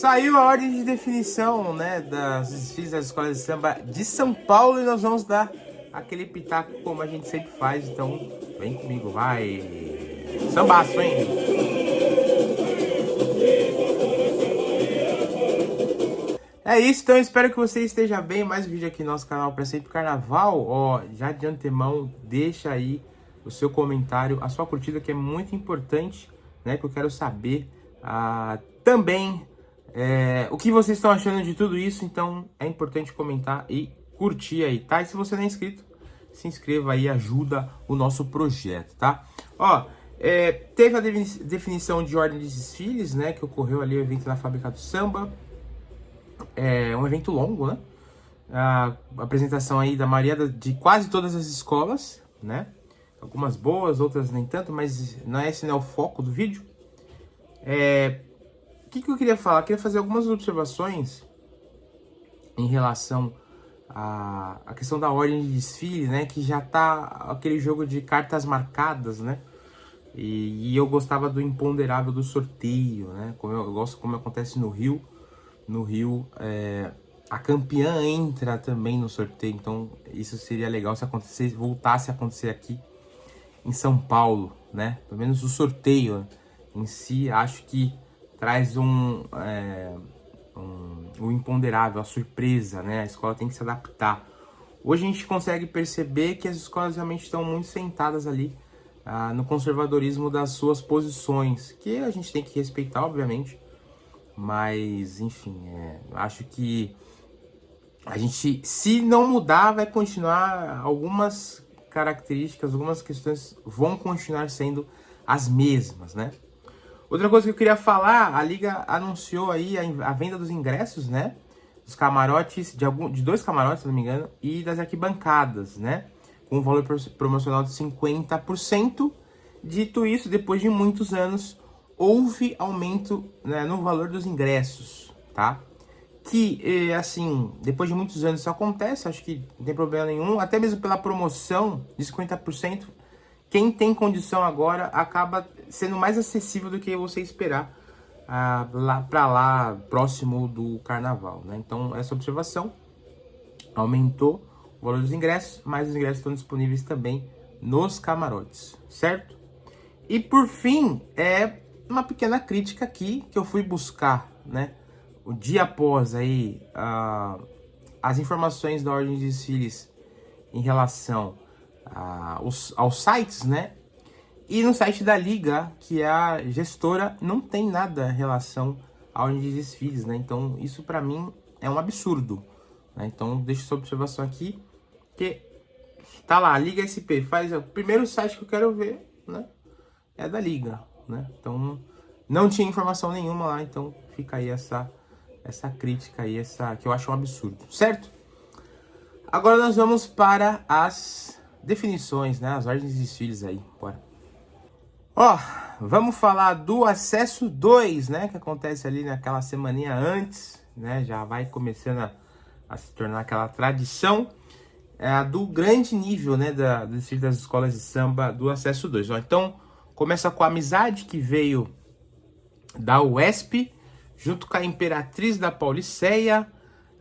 Saiu a ordem de definição, né, das desfiles das escolas de samba de São Paulo e nós vamos dar aquele pitaco como a gente sempre faz. Então, vem comigo, vai. Sambaço, hein? É isso, então espero que você esteja bem. Mais um vídeo aqui no nosso canal para sempre carnaval. Ó, já de antemão, deixa aí o seu comentário, a sua curtida, que é muito importante, né, que eu quero saber também o que vocês estão achando de tudo isso. Então é importante comentar e curtir aí, tá? E se você não é inscrito, se inscreva aí, ajuda o nosso projeto, tá? Ó, teve a definição de ordem de desfiles, né, que ocorreu ali o evento da Fábrica do Samba. É um evento longo, né? A apresentação aí da maioria de quase todas as escolas, né? Algumas boas, outras nem tanto, mas esse não é o foco do vídeo. O que eu queria falar? Eu queria fazer algumas observações em relação à questão da ordem de desfile, né? Que já tá aquele jogo de cartas marcadas, né? E eu gostava do imponderável do sorteio, né? Como eu gosto, como acontece no Rio. No Rio, a campeã entra também no sorteio, então isso seria legal se voltasse a acontecer aqui em São Paulo, né? Pelo menos o sorteio em si, acho que traz um imponderável, a surpresa, né? A escola tem que se adaptar. Hoje a gente consegue perceber que as escolas realmente estão muito sentadas ali no conservadorismo das suas posições, que a gente tem que respeitar, obviamente. Mas, enfim, acho que a gente, se não mudar, vai continuar, algumas características, algumas questões vão continuar sendo as mesmas, né? Outra coisa que eu queria falar, a Liga anunciou aí a venda dos ingressos, né? Dos camarotes, de 2 camarotes, se não me engano, e das arquibancadas, né? Com um valor promocional de 50%. Dito isso, depois de muitos anos, houve aumento, né, no valor dos ingressos, tá? Que, assim, depois de muitos anos isso acontece, acho que não tem problema nenhum, até mesmo pela promoção de 50%, quem tem condição agora acaba sendo mais acessível do que você esperar lá próximo do carnaval, né? Então, essa observação aumentou o valor dos ingressos, mas os ingressos estão disponíveis também nos camarotes, certo? E por fim, uma pequena crítica aqui que eu fui buscar, né? O dia após aí as informações da ordem de desfiles em relação aos sites, né? E no site da Liga, que é a gestora, não tem nada em relação à ordem de desfiles, né? Então isso para mim é um absurdo, né? Então deixa essa observação aqui, que tá lá, Liga SP, faz o primeiro site que eu quero ver, né? É da Liga, né? Então não tinha informação nenhuma lá, então fica aí essa crítica aí, que eu acho um absurdo, certo? Agora nós vamos para as definições, né? As ordens de desfiles aí, bora. Ó, vamos falar do acesso 2, né? Que acontece ali naquela semaninha antes, né? Já vai começando a se tornar aquela tradição do grande nível, né? Do desfile das escolas de samba do acesso 2. Ó, então, começa com a Amizade, que veio da UESP, junto com a Imperatriz da Pauliceia,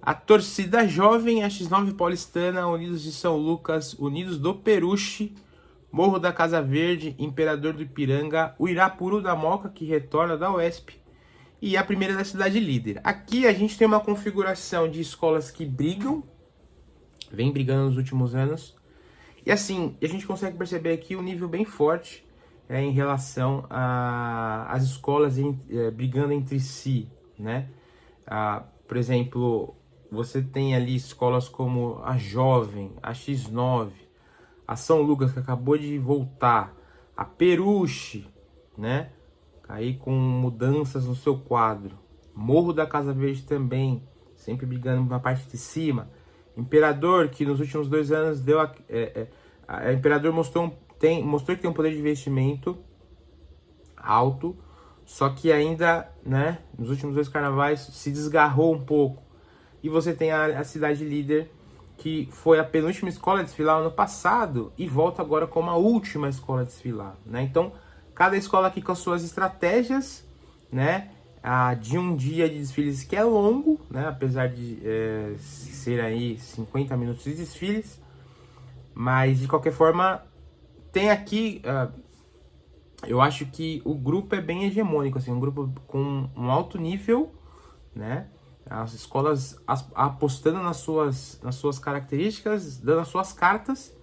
a Torcida Jovem, a X9 Paulistana, Unidos de São Lucas, Unidos do Peruche, Morro da Casa Verde, Imperador do Ipiranga, o Irapuru da Moca, que retorna da UESP, e a primeira da Cidade Líder. Aqui a gente tem uma configuração de escolas que vem brigando nos últimos anos, e assim, a gente consegue perceber aqui um nível bem forte em relação às escolas brigando entre si, né? Por exemplo, você tem ali escolas como a Jovem, a X9, a São Lucas, que acabou de voltar, a Peruche, né? Aí com mudanças no seu quadro. Morro da Casa Verde também, sempre brigando na parte de cima. Imperador, que nos últimos 2 anos deu a Imperador mostrou que tem um poder de investimento alto, só que ainda, né, nos últimos 2 carnavais se desgarrou um pouco. E você tem a Cidade Líder, que foi a penúltima escola a desfilar ano passado e volta agora como a última escola a desfilar, né? Então, cada escola aqui com as suas estratégias, né, de um dia de desfiles que é longo, né? Apesar de ser aí 50 minutos de desfiles, mas de qualquer forma tem aqui, eu acho que o grupo é bem hegemônico, assim, um grupo com um alto nível, né? As escolas apostando nas suas características, dando as suas cartas,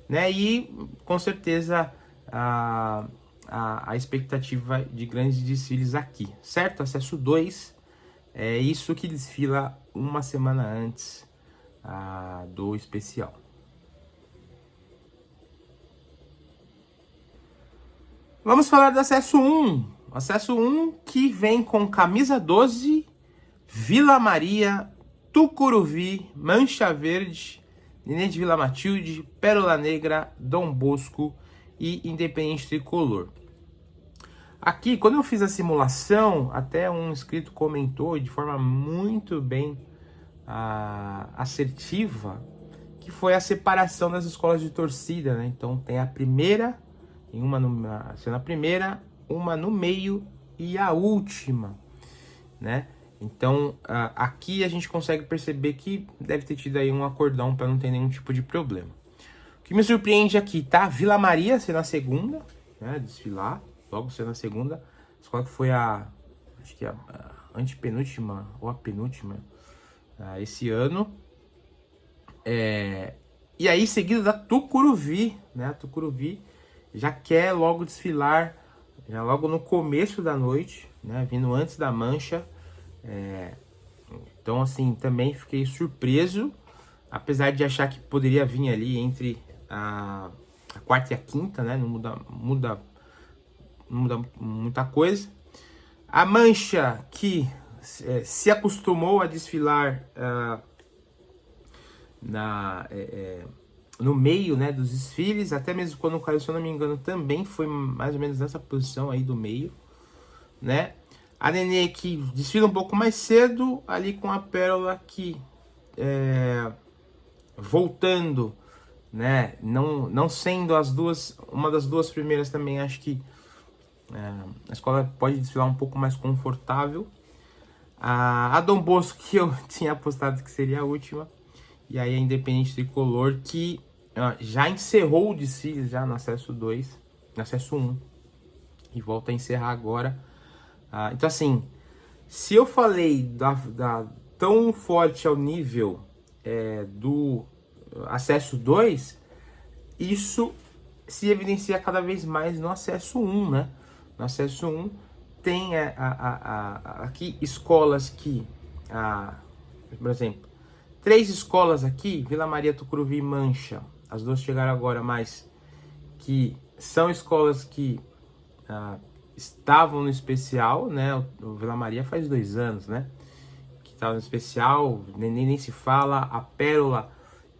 né? E com certeza a expectativa de grandes desfiles aqui, certo? Acesso 2 é isso que desfila uma semana antes do especial. Vamos falar do acesso 1. Acesso 1 que vem com Camisa 12, Vila Maria, Tucuruvi, Mancha Verde, Nenê de Vila Matilde, Pérola Negra, Dom Bosco e Independente Tricolor. Aqui, quando eu fiz a simulação, até um inscrito comentou de forma muito bem assertiva, que foi a separação das escolas de torcida, né? Então tem a primeira, sendo a primeira, uma no meio e a última, né? Então aqui a gente consegue perceber que deve ter tido aí um acordão para não ter nenhum tipo de problema. O que me surpreende aqui, tá? Vila Maria sendo a segunda, né? Desfilar, logo sendo a segunda. A escola que foi acho que a antepenúltima ou a penúltima esse ano. E aí, seguido da Tucuruvi, né? A Tucuruvi já quer logo desfilar, já logo no começo da noite, né? Vindo antes da mancha. Então, assim, também fiquei surpreso, apesar de achar que poderia vir ali entre a quarta e a quinta, né? Não muda muita coisa. A mancha que se acostumou a desfilar no meio, né, dos desfiles, até mesmo quando o Caio, se eu não me engano, também foi mais ou menos nessa posição aí do meio, né? A Nenê que desfila um pouco mais cedo, ali com a Pérola que voltando, né, não sendo uma das duas primeiras também, acho que a escola pode desfilar um pouco mais confortável. A Dom Bosco, que eu tinha apostado que seria a última, e aí a Independente Tricolor, que já encerrou o desfile já no acesso 2, no acesso 1, e volta a encerrar agora. Então assim, se eu falei tão forte ao nível do acesso 2, isso se evidencia cada vez mais no acesso 1, né? No acesso 1 tem aqui escolas que, por exemplo, 3 escolas aqui, Vila Maria, Tucuruvi e Mancha, as duas chegaram agora, mas que são escolas que estavam no especial, né? O Vila Maria faz 2 anos, né? Que estava no especial, nem se fala. A Pérola,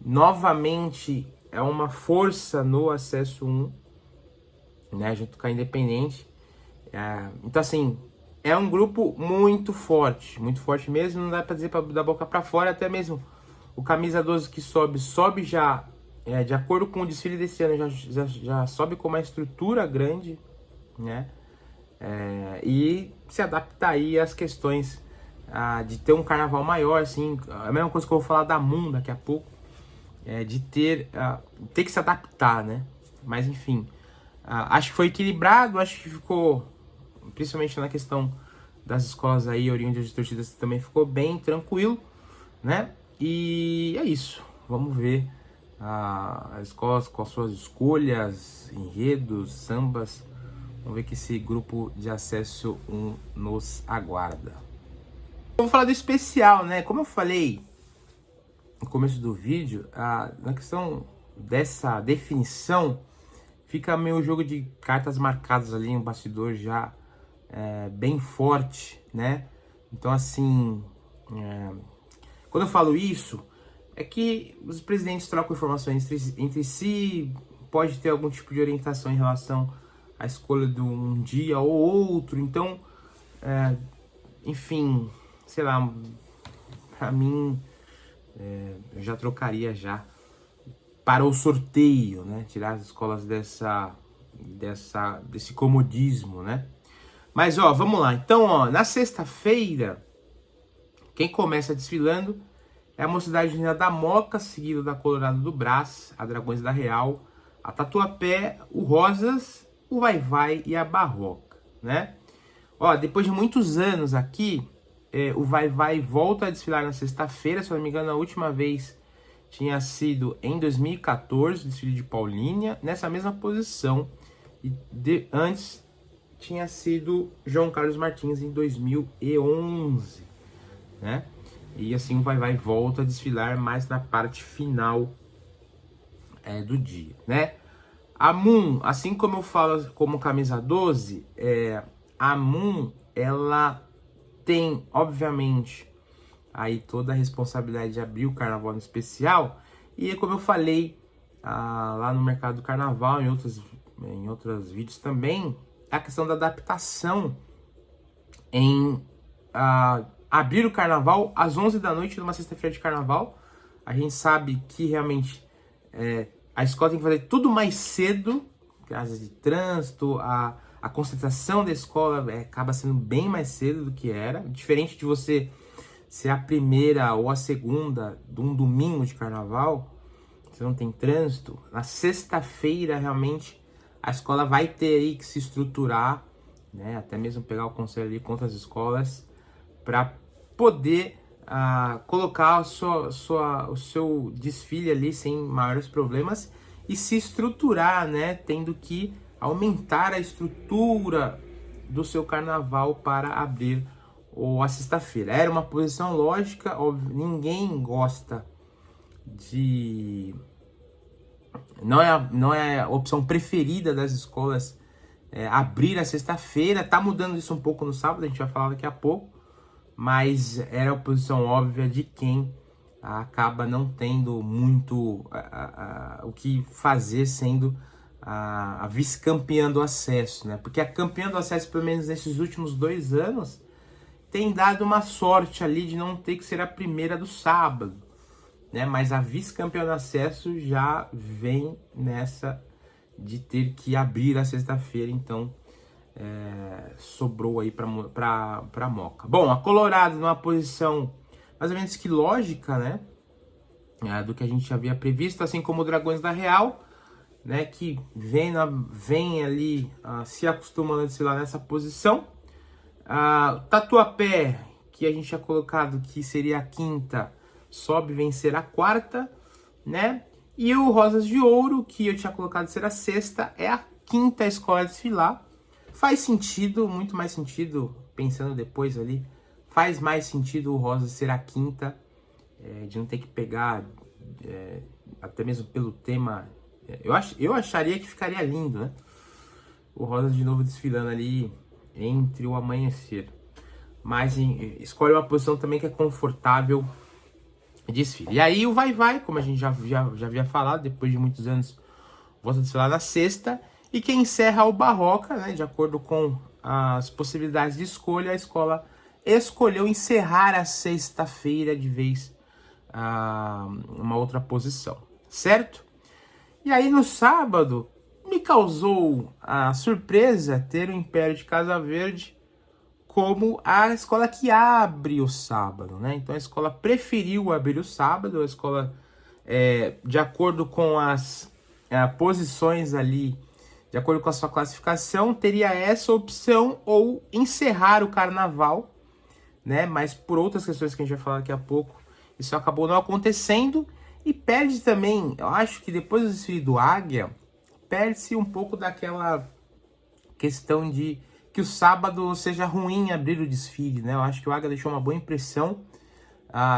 novamente, é uma força no acesso 1, né? Junto com a Independente. Então, assim, é um grupo muito forte mesmo. Não dá para dizer da boca para fora, até mesmo o Camisa 12 que sobe já, de acordo com o desfile desse ano, já sobe com uma estrutura grande, né? E se adaptar aí às questões de ter um carnaval maior, assim, a mesma coisa que eu vou falar da Moon daqui a pouco, de ter que se adaptar, né? Mas enfim, acho que foi equilibrado, acho que ficou, principalmente na questão das escolas aí, oriundas de torcidas, também ficou bem tranquilo, né? E é isso, vamos ver as escolas com as suas escolhas, enredos, sambas. Vamos ver que esse grupo de acesso 1 nos aguarda. Vamos falar do especial, né? Como eu falei no começo do vídeo, na questão dessa definição, fica meio jogo de cartas marcadas ali, um bastidor já bem forte, né? Então, assim, quando eu falo isso, é que os presidentes trocam informações entre si, pode ter algum tipo de orientação em relação à escolha de um dia ou outro. Então, enfim, sei lá, pra mim, eu já trocaria já para o sorteio, né? Tirar as escolas desse comodismo, né? Mas, ó, vamos lá. Então, ó, na sexta-feira, quem começa desfilando é a Mocidade Unida da Moca, seguido da Colorado do Brás, a Dragões da Real, a Tatuapé, o Rosas, o Vai-Vai e a Barroca, né? Ó, depois de muitos anos aqui, o Vai-Vai volta a desfilar na sexta-feira. Se eu não me engano, a última vez tinha sido em 2014, desfile de Paulínia, nessa mesma posição. E antes tinha sido João Carlos Martins em 2011, né? E assim o Vai-Vai volta a desfilar mais na parte final do dia, né? A Moon, assim como eu falo como camisa 12, a Moon, ela tem, obviamente, aí toda a responsabilidade de abrir o carnaval no especial. E como eu falei lá no mercado do carnaval, em outros vídeos também, a questão da adaptação em abrir o carnaval às 11 da noite numa sexta-feira de carnaval. A gente sabe que realmente a escola tem que fazer tudo mais cedo, casas de trânsito, a concentração da escola acaba sendo bem mais cedo do que era, diferente de você ser a primeira ou a segunda de um domingo de carnaval, você não tem trânsito. Na sexta-feira, realmente, a escola vai ter aí que se estruturar, né? Até mesmo pegar o conselho ali contra as escolas, para poder colocar o seu desfile ali sem maiores problemas e se estruturar, né? Tendo que aumentar a estrutura do seu carnaval para abrir a sexta-feira. Era uma posição lógica, óbvio, ninguém gosta de... Não é a opção preferida das escolas abrir a sexta-feira. Tá mudando isso um pouco no sábado, a gente vai falar daqui a pouco, mas era a posição óbvia de quem acaba não tendo muito o que fazer, sendo a vice-campeã do acesso, né? Porque a campeã do acesso, pelo menos nesses últimos 2 anos, tem dado uma sorte ali de não ter que ser a primeira do sábado, né? Mas a vice-campeã do acesso já vem nessa de ter que abrir a sexta-feira, então sobrou aí para Moca. Bom, a Colorado numa posição mais ou menos que lógica, né? Do que a gente havia previsto, assim como o Dragões da Real, né? Que vem ali se acostumando a desfilar nessa posição. Tatuapé, que a gente tinha colocado que seria a quinta, sobe vencer a quarta, né? E o Rosas de Ouro, que eu tinha colocado ser a sexta, é a quinta escola a desfilar. Faz sentido, muito mais sentido, pensando depois ali, faz mais sentido o Rosas ser a quinta, de não ter que pegar, até mesmo pelo tema. Eu acharia que ficaria lindo, né? O Rosas de novo desfilando ali entre o amanhecer. Mas escolhe uma posição também que é confortável desfile. E aí o Vai-Vai, como a gente já havia falado, depois de muitos anos, volta a desfilar na sexta. E quem encerra o Barroca, né, de acordo com as possibilidades de escolha, a escola escolheu encerrar a sexta-feira de vez uma outra posição, certo? E aí no sábado, me causou a surpresa ter o Império de Casa Verde como a escola que abre o sábado, né? Então a escola preferiu abrir o sábado, a escola, de acordo com as posições ali, de acordo com a sua classificação, teria essa opção ou encerrar o carnaval, né? Mas por outras questões que a gente vai falar daqui a pouco, isso acabou não acontecendo e perde também, eu acho que depois do desfile do Águia, perde-se um pouco daquela questão de que o sábado seja ruim abrir o desfile, né? Eu acho que o Águia deixou uma boa impressão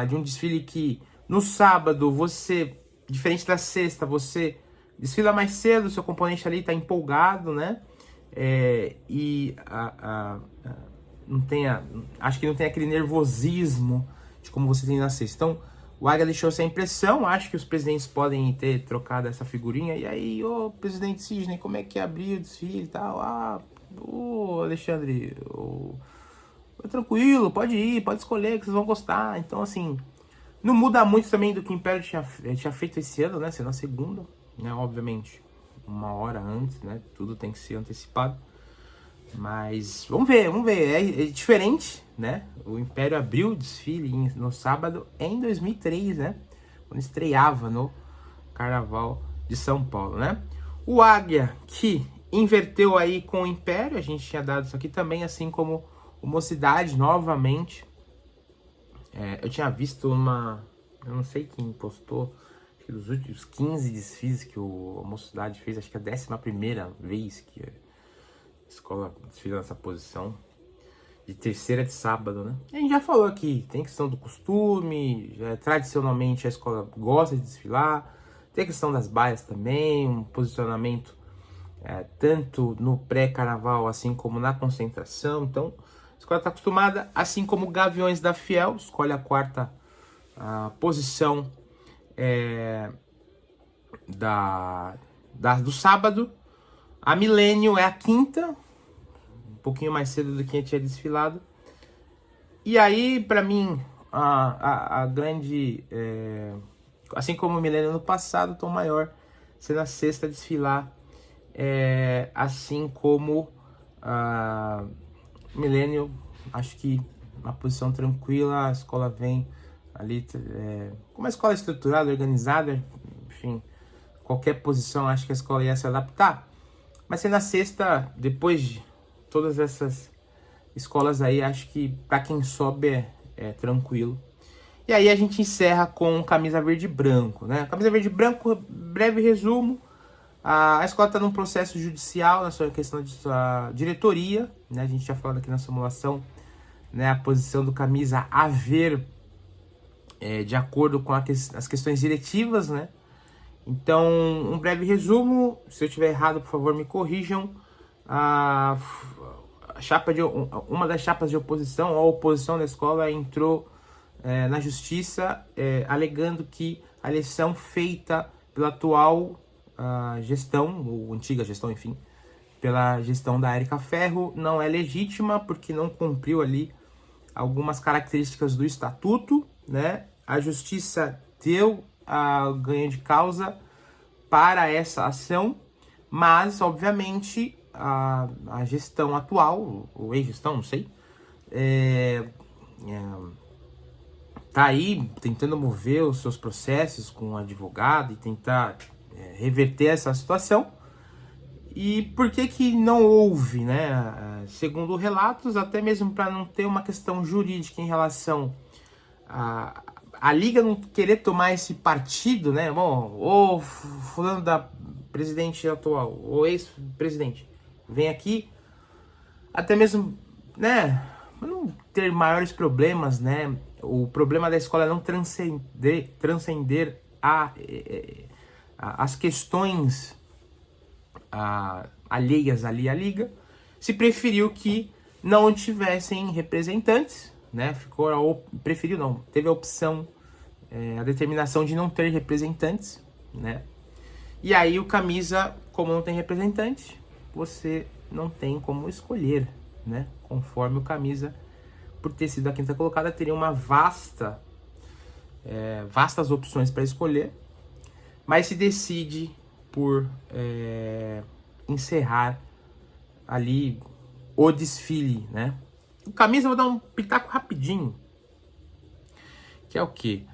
de um desfile que no sábado você, diferente da sexta, você desfila mais cedo, seu componente ali tá empolgado, né? Acho que não tem aquele nervosismo de como você tem na sexta. Então, o Águia deixou essa impressão. Acho que os presidentes podem ter trocado essa figurinha. E aí, presidente Sidney, como é que abriu o desfile e tal? Alexandre, tranquilo, pode ir, pode escolher que vocês vão gostar. Então, assim, não muda muito também do que o Império tinha feito esse ano, né? Sendo a segunda, né? Obviamente, 1 hora antes, né? Tudo tem que ser antecipado. Mas vamos ver. É diferente, né? O Império abriu o desfile no sábado em 2003, né? Quando estreava no Carnaval de São Paulo, né? O Águia, que inverteu aí com o Império, a gente tinha dado isso aqui também, assim como o Mocidade, novamente. Eu tinha visto eu não sei quem postou, acho que dos últimos 15 desfiles que a Mocidade fez, acho que é a 11ª vez que a escola desfila nessa posição, de terceira de sábado, né? A gente já falou aqui, tem questão do costume, tradicionalmente a escola gosta de desfilar, tem a questão das baias também, um posicionamento tanto no pré-carnaval assim como na concentração. Então, a escola está acostumada, assim como o Gaviões da Fiel, escolhe a quarta posição do sábado. A Milênio é a quinta, um pouquinho mais cedo do que a tinha desfilado. E aí, para mim, a grande... assim como o Milênio no passado, o tom maior sendo a sexta a desfilar, assim como a Milênio, acho que uma posição tranquila, a escola vem ali, como a escola é estruturada, organizada, enfim, qualquer posição acho que a escola ia se adaptar. Mas sendo a sexta, depois de todas essas escolas aí, acho que para quem sobe é tranquilo. E aí a gente encerra com camisa verde e branco, né? Camisa verde e branco, breve resumo. A escola está num processo judicial na sua questão de sua diretoria, né? A gente já falou aqui na simulação, né? A posição do camisa a ver de acordo com as questões diretivas, né? Então, um breve resumo. Se eu estiver errado, por favor, me corrijam. Uma das chapas de oposição, a oposição da escola, entrou na justiça alegando que a eleição feita pela atual gestão, ou antiga gestão, enfim, pela gestão da Érica Ferro, não é legítima porque não cumpriu ali algumas características do estatuto, né? A justiça deu a ganho de causa para essa ação, mas obviamente a gestão atual, ou ex-gestão, não sei, tá aí tentando mover os seus processos com o advogado e tentar reverter essa situação. E por que não houve, né? Segundo relatos, até mesmo para não ter uma questão jurídica em relação a Liga não querer tomar esse partido, né? Bom, o fulano da presidente atual, o ex-presidente, vem aqui, até mesmo, né? Não ter maiores problemas, né? O problema da escola é não transcender as questões alheias ali à Liga. Se preferiu que não tivessem representantes, né? Preferiu não, teve a opção, a determinação de não ter representantes, né? E aí o camisa, como não tem representante, você não tem como escolher, né? Conforme o camisa, por ter sido a quinta colocada, teria uma vastas opções para escolher, mas se decide por encerrar ali o desfile, né? O camisa, eu vou dar um pitaco rapidinho, que é o quê?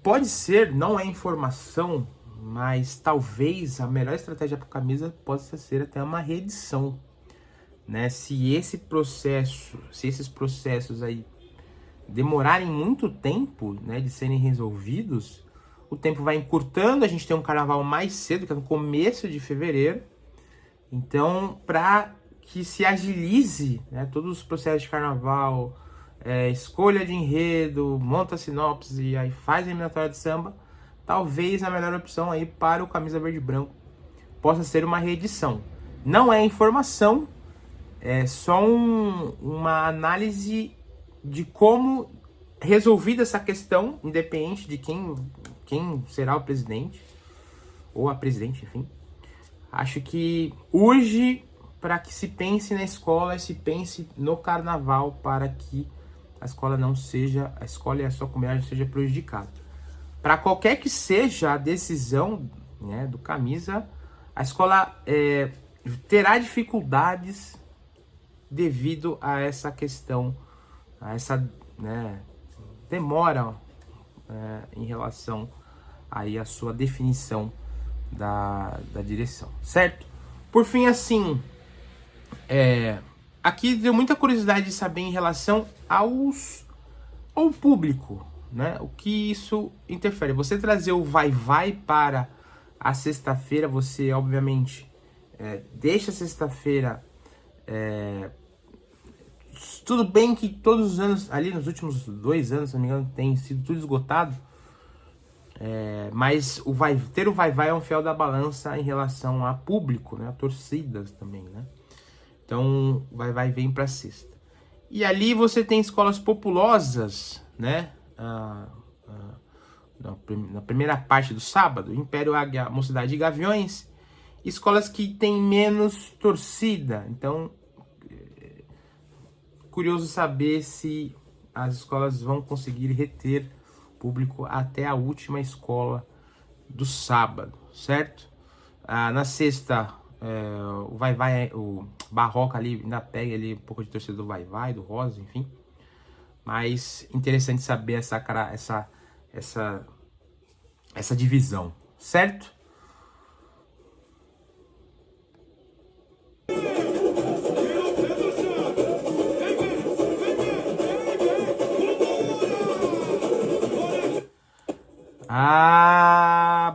Pode ser, não é informação, mas talvez a melhor estratégia para o camisa possa ser até uma reedição, né? Se esses processos aí demorarem muito tempo, né, de serem resolvidos, o tempo vai encurtando, a gente tem um carnaval mais cedo, que é no começo de fevereiro. Então, para que se agilize, né, todos os processos de carnaval, escolha de enredo, monta a sinopse e aí faz a eliminatória de samba, talvez a melhor opção aí para o camisa verde e branco possa ser uma reedição. Não é informação, é só uma análise de como resolvida essa questão, independente de quem será o presidente ou a presidente, enfim. Acho que urge para que se pense na escola, se pense no carnaval, para que a escola e a sua comunidade seja prejudicada. Para qualquer que seja a decisão, né, do camisa, a escola terá dificuldades devido a essa questão, a essa, né, demora em relação aí à sua definição da direção, certo? Por fim, assim, aqui deu muita curiosidade de saber em relação ao público, né? O que isso interfere. Você trazer o vai-vai para a sexta-feira, você obviamente deixa a sexta-feira. Tudo bem que todos os anos, ali nos últimos 2 anos, se não me engano, tem sido tudo esgotado. Mas ter o vai-vai é um fiel da balança em relação a público, né? A torcidas também, né? Então, o vai-vai vem para sexta. E ali você tem escolas populosas, né? Na primeira parte do sábado, Império Águia, Mocidade e Gaviões, escolas que têm menos torcida. Então, curioso saber se as escolas vão conseguir reter público até a última escola do sábado, certo? Na sexta, o vai-vai, o Barroca ali ainda pega ali um pouco de torcida do vai-vai, do Rosa, enfim. Mas interessante saber essa divisão, certo?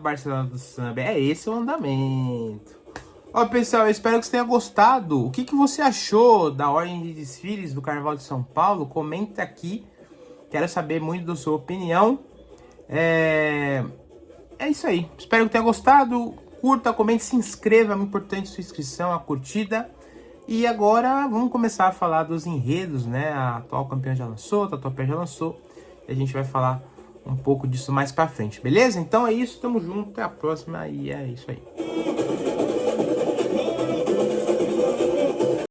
Barcelona do Samba, é esse o andamento. Ó, pessoal, eu espero que você tenha gostado. O que você achou da ordem de desfiles do Carnaval de São Paulo? Comenta aqui. Quero saber muito da sua opinião. É isso aí. Espero que tenha gostado. Curta, comente, se inscreva. É muito importante a sua inscrição, a curtida. E agora vamos começar a falar dos enredos, né? A atual campeã já lançou, a Tatuapé já lançou. E a gente vai falar um pouco disso mais pra frente, beleza? Então é isso, tamo junto, até a próxima e é isso aí.